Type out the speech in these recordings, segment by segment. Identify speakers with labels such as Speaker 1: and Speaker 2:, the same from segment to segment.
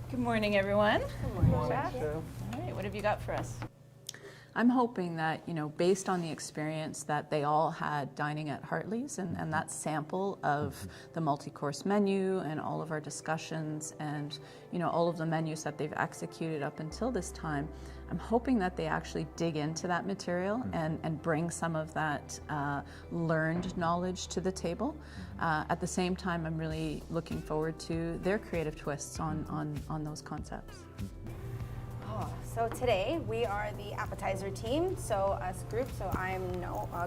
Speaker 1: Good morning, everyone.
Speaker 2: Good morning, Chef.
Speaker 1: All right, what have you got for us?
Speaker 3: I'm hoping that, based on the experience that they all had dining at Hartley's and that sample of the multi-course menu and all of our discussions and, all of the menus that they've executed up until this time, I'm hoping that they actually dig into that material and bring some of that learned knowledge to the table. At the same time, I'm really looking forward to their creative twists on those concepts.
Speaker 2: So today we are the appetizer team, so us group, so I'm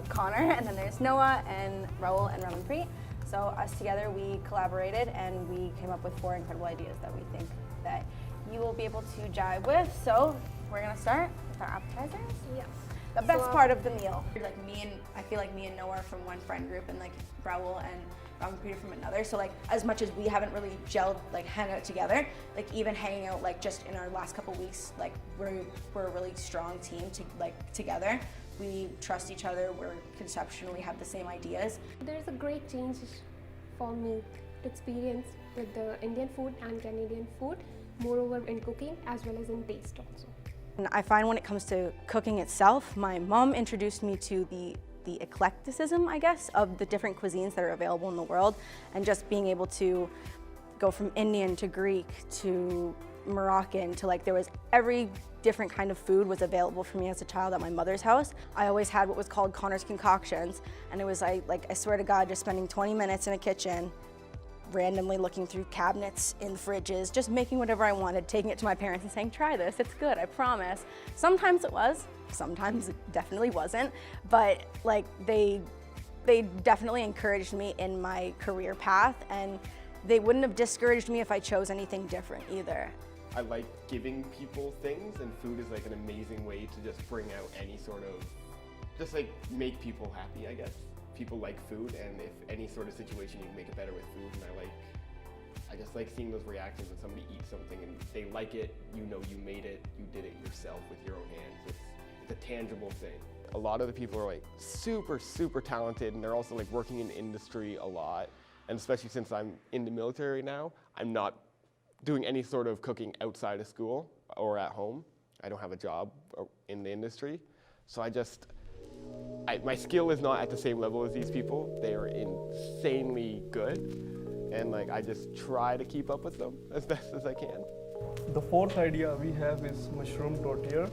Speaker 2: Connor, and then there's Noah and Raul and Ramanpreet. So us together, we collaborated and we came up with 4 incredible ideas that we think that you will be able to jive with. So we're gonna start with our appetizers.
Speaker 4: Yes.
Speaker 2: The best part of the meal. I feel like me and Noah are from one friend group, and like Raul and Ramanpreet from another. So like, as much as we haven't really gelled, like hang out together, like even hanging out like just in our last couple weeks, like we're a really strong team together. We trust each other. We're conceptually have the same ideas.
Speaker 4: There's a great change for me to experience with the Indian food and Canadian food, moreover in cooking as well as in taste also.
Speaker 2: And I find when it comes to cooking itself, my mom introduced me to the eclecticism, I guess, of the different cuisines that are available in the world, and just being able to go from Indian to Greek to Moroccan to there was every different kind of food was available for me as a child at my mother's house. I always had what was called Connor's concoctions, and it was I swear to God, just spending 20 minutes in a kitchen, randomly looking through cabinets in fridges, just making whatever I wanted, taking it to my parents and saying, try this, it's good, I promise. Sometimes it was, sometimes it definitely wasn't, but they definitely encouraged me in my career path, and they wouldn't have discouraged me if I chose anything different either.
Speaker 5: I like giving people things, and food is an amazing way to just bring out any sort of, just make people happy, I guess. People like food, and if any sort of situation you can make it better with food, and I just like seeing those reactions when somebody eats something and they like it, you made it, you did it yourself with your own hands. It's a tangible thing. A lot of the people are super, super talented, and they're also working in industry a lot. And especially since I'm in the military now, I'm not doing any sort of cooking outside of school or at home. I don't have a job in the industry. So my skill is not at the same level as these people. They are insanely good. And I just try to keep up with them as best as I can.
Speaker 6: The 4th idea we have is mushroom tortilla.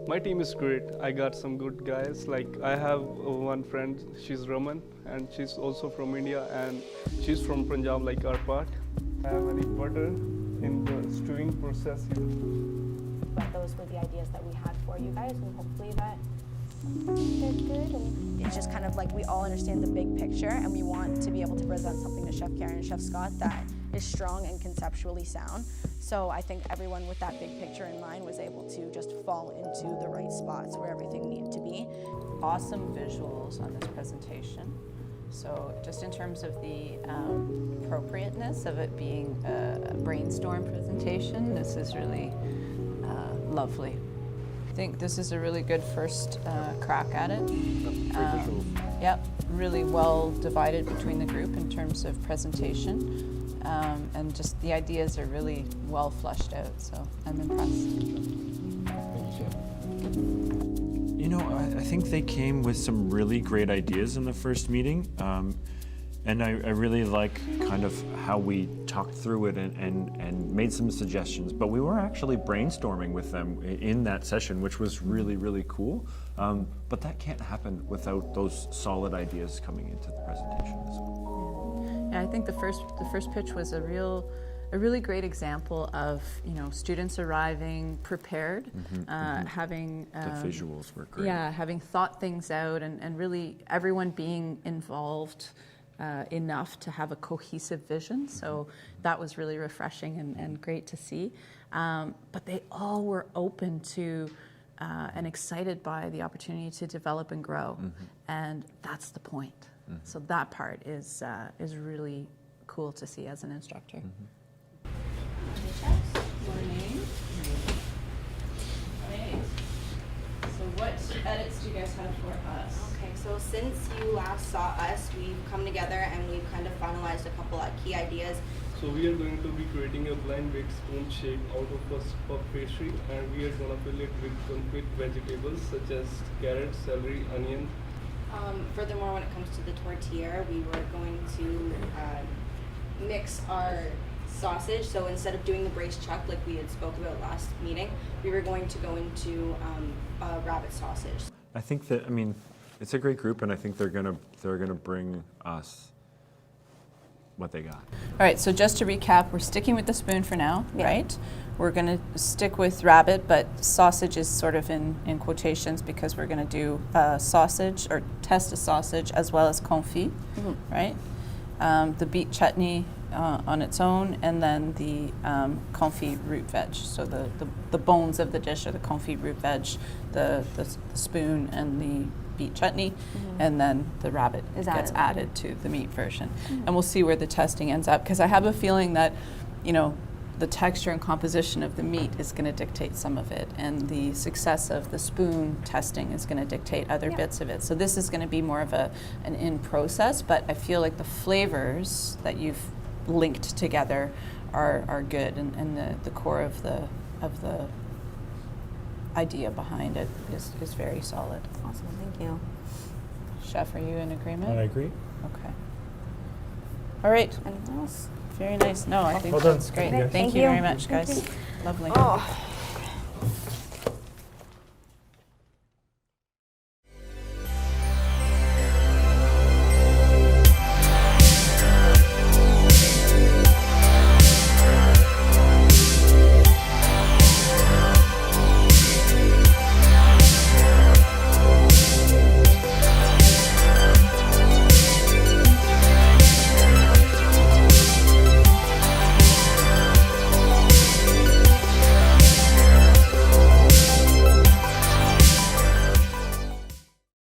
Speaker 6: My team is great. I got some good guys. I have one friend, she's Raman, and she's also from India, and she's from Punjab, our part. I have any butter in the stewing process here.
Speaker 2: But those were the ideas that we had for you guys, and hopefully that they're good. And it's just kind of we all understand the big picture, and we want to be able to present something to Chef Karen and Chef Scott that is strong and conceptually sound. So I think everyone with that big picture in mind was able to just fall into the right spots where everything needed to be.
Speaker 3: Awesome visuals on this presentation. So just in terms of the appropriateness of it being a brainstorm presentation, this is really lovely. I think this is a really good first crack at it. Yep, really well divided between the group in terms of presentation. And just the ideas are really well fleshed out, so I'm impressed.
Speaker 7: I think they came with some really great ideas in the first meeting, and I really like kind of how we talked through it and made some suggestions, but we were actually brainstorming with them in that session, which was really, really cool. But that can't happen without those solid ideas coming into the presentation as well.
Speaker 3: Yeah, I think the first pitch was a really great example of students arriving prepared, having
Speaker 7: the visuals were great.
Speaker 3: Yeah, having thought things out, and really everyone being involved enough to have a cohesive vision. So that was really refreshing and great to see. But they all were open to and excited by the opportunity to develop and grow, and that's the point. So that part is really cool to see as an instructor.
Speaker 1: Morning. Okay. So what edits do you guys have for us?
Speaker 2: Okay, So since you last saw us, we've come together and we've kind of finalized a couple of key ideas.
Speaker 6: So we are going to be creating a blind baked spoon shape out of a puff pastry, and we are gonna fill it with vegetables such as carrots, celery, onion.
Speaker 2: Furthermore, when it comes to the tortilla, we were going to mix our sausage. So instead of doing the braised chuck like we had spoke about last meeting, we were going to go into rabbit sausage.
Speaker 7: I think that, I mean, it's a great group, and I think they're gonna bring us what they got.
Speaker 1: All right, so just to recap, we're sticking with the spoon for now,
Speaker 2: Yeah.
Speaker 1: right? We're going to stick with rabbit, but sausage is sort of in quotations because we're going to do sausage or test a sausage as well as confit, right? The beet chutney on its own, and then the confit root veg. So the bones of the dish are the confit root veg, the spoon, and the beet chutney, and then the rabbit gets added to the meat version. And we'll see where the testing ends up, because I have a feeling that, you know, the texture and composition of the meat is going to dictate some of it, and the success of the spoon testing is going to dictate other bits of it. So this is going to be more of an in process, but I feel like the flavors that you've linked together are good, and the core of the idea behind it is very solid.
Speaker 2: Awesome, thank you.
Speaker 1: Chef, are you in agreement?
Speaker 8: I agree.
Speaker 1: Okay. All right.
Speaker 2: Anything else?
Speaker 1: Very nice. No, I think
Speaker 8: Well done.
Speaker 1: that's great.
Speaker 8: Yeah.
Speaker 1: Thank
Speaker 2: Thank
Speaker 1: you
Speaker 2: you.
Speaker 1: very much, guys. Lovely.
Speaker 2: Oh.